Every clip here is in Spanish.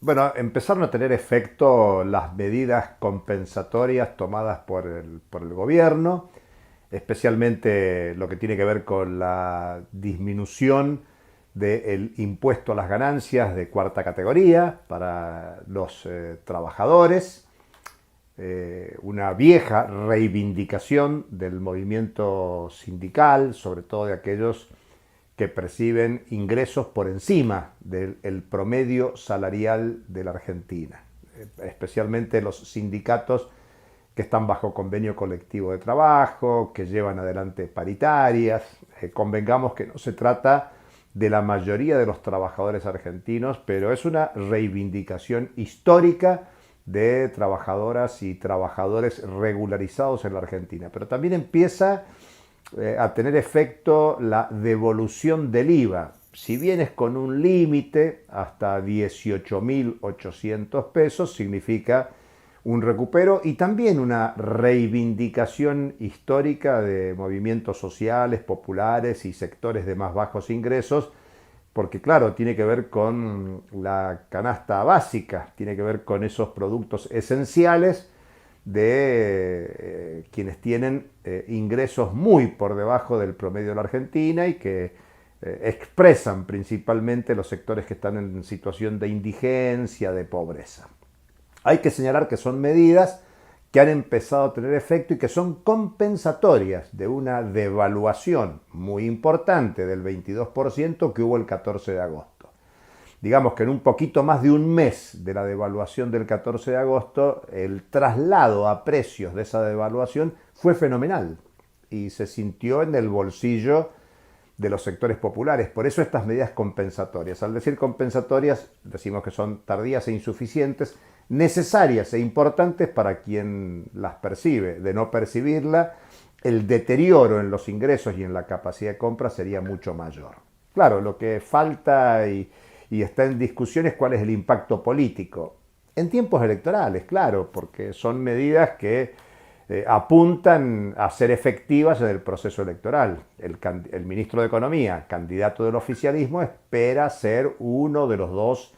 Bueno, empezaron a tener efecto las medidas compensatorias tomadas por el gobierno, especialmente lo que tiene que ver con la disminución del impuesto a las ganancias de cuarta categoría para los trabajadores, una vieja reivindicación del movimiento sindical, sobre todo de aquellos que perciben ingresos por encima del promedio salarial de la Argentina, especialmente los sindicatos que están bajo convenio colectivo de trabajo, que llevan adelante paritarias. Convengamos que no se trata de la mayoría de los trabajadores argentinos, pero es una reivindicación histórica de trabajadoras y trabajadores regularizados en la Argentina. Pero también empieza a tener efecto la devolución del IVA. Si bien es con un límite hasta 18.800 pesos, significa un recupero y también una reivindicación histórica de movimientos sociales, populares y sectores de más bajos ingresos, porque claro, tiene que ver con la canasta básica, tiene que ver con esos productos esenciales de quienes tienen ingresos muy por debajo del promedio de la Argentina y que expresan principalmente los sectores que están en situación de indigencia, de pobreza. Hay que señalar que son medidas que han empezado a tener efecto y que son compensatorias de una devaluación muy importante del 22% que hubo el 14 de agosto. Digamos que en un poquito más de un mes de la devaluación del 14 de agosto, el traslado a precios de esa devaluación fue fenomenal y se sintió en el bolsillo de los sectores populares. Por eso estas medidas compensatorias. Al decir compensatorias, decimos que son tardías e insuficientes, necesarias e importantes para quien las percibe. De no percibirla, el deterioro en los ingresos y en la capacidad de compra sería mucho mayor. Claro, lo que falta y está en discusión es cuál es el impacto político. En tiempos electorales, claro, porque son medidas que apuntan a ser efectivas en el proceso electoral. El ministro de Economía, candidato del oficialismo, espera ser uno de los dos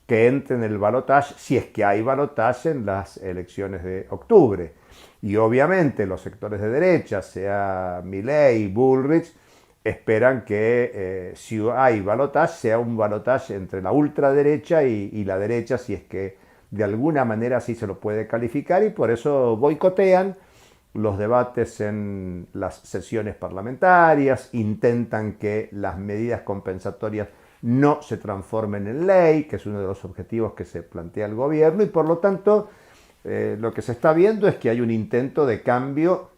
que entre en el balotaje, si es que hay balotaje en las elecciones de octubre. Y obviamente los sectores de derecha, sea Milei, Bullrich, esperan que si hay balotaje, sea un balotaje entre la ultraderecha y la derecha, si es que de alguna manera así se lo puede calificar, y por eso boicotean los debates en las sesiones parlamentarias, intentan que las medidas compensatorias no se transformen en ley, que es uno de los objetivos que se plantea el gobierno, y por lo tanto lo que se está viendo es que hay un intento de cambio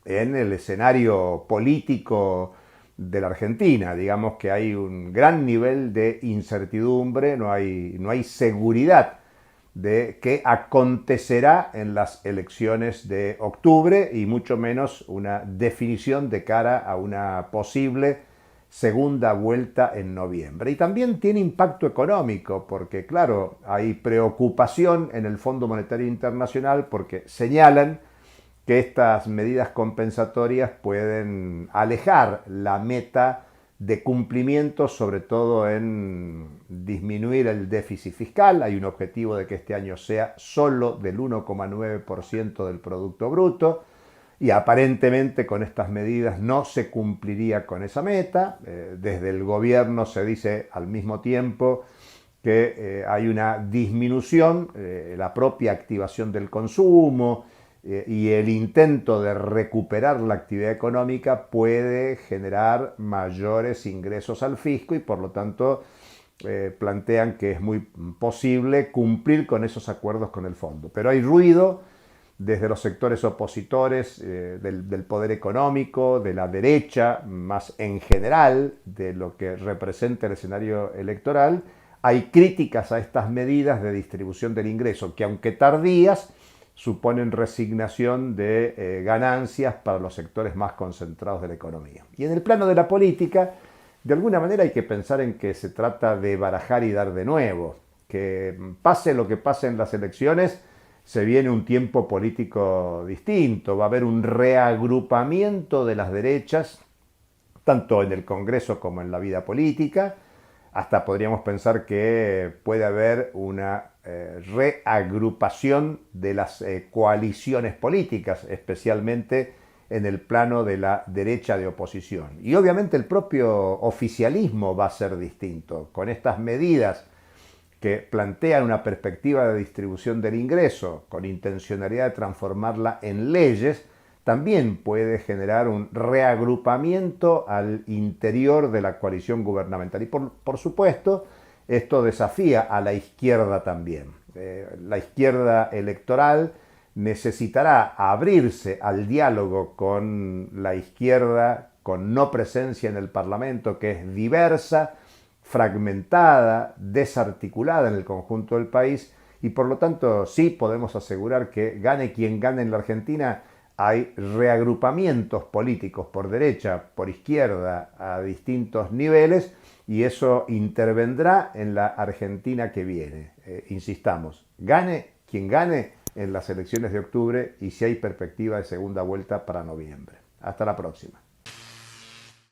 en el escenario político de la Argentina. Digamos que hay un gran nivel de incertidumbre, no hay seguridad de qué acontecerá en las elecciones de octubre y mucho menos una definición de cara a una posible segunda vuelta en noviembre. Y también tiene impacto económico porque, claro, hay preocupación en el Fondo Monetario Internacional porque señalan que estas medidas compensatorias pueden alejar la meta de cumplimiento, sobre todo en disminuir el déficit fiscal. Hay un objetivo de que este año sea solo del 1,9% del Producto Bruto y aparentemente con estas medidas no se cumpliría con esa meta. Desde el gobierno se dice al mismo tiempo que hay una disminución, la propia activación del consumo, y el intento de recuperar la actividad económica puede generar mayores ingresos al fisco y por lo tanto plantean que es muy posible cumplir con esos acuerdos con el fondo. Pero hay ruido desde los sectores opositores del poder económico, de la derecha, más en general, de lo que representa el escenario electoral. Hay críticas a estas medidas de distribución del ingreso, que aunque tardías, suponen resignación de ganancias para los sectores más concentrados de la economía. Y en el plano de la política, de alguna manera hay que pensar en que se trata de barajar y dar de nuevo, que pase lo que pase en las elecciones, se viene un tiempo político distinto, va a haber un reagrupamiento de las derechas, tanto en el Congreso como en la vida política. hasta podríamos pensar que puede haber una reagrupación de las coaliciones políticas, especialmente en el plano de la derecha de oposición. Y obviamente el propio oficialismo va a ser distinto. Con estas medidas que plantean una perspectiva de distribución del ingreso con intencionalidad de transformarla en leyes, también puede generar un reagrupamiento al interior de la coalición gubernamental. Y por supuesto, esto desafía a la izquierda también. La izquierda electoral necesitará abrirse al diálogo con la izquierda con no presencia en el Parlamento, que es diversa, fragmentada, desarticulada en el conjunto del país, y por lo tanto sí podemos asegurar que gane quien gane en la Argentina, hay reagrupamientos políticos por derecha, por izquierda, a distintos niveles, y eso intervendrá en la Argentina que viene. Insistamos, gane quien gane en las elecciones de octubre y si hay perspectiva de segunda vuelta para noviembre. Hasta la próxima.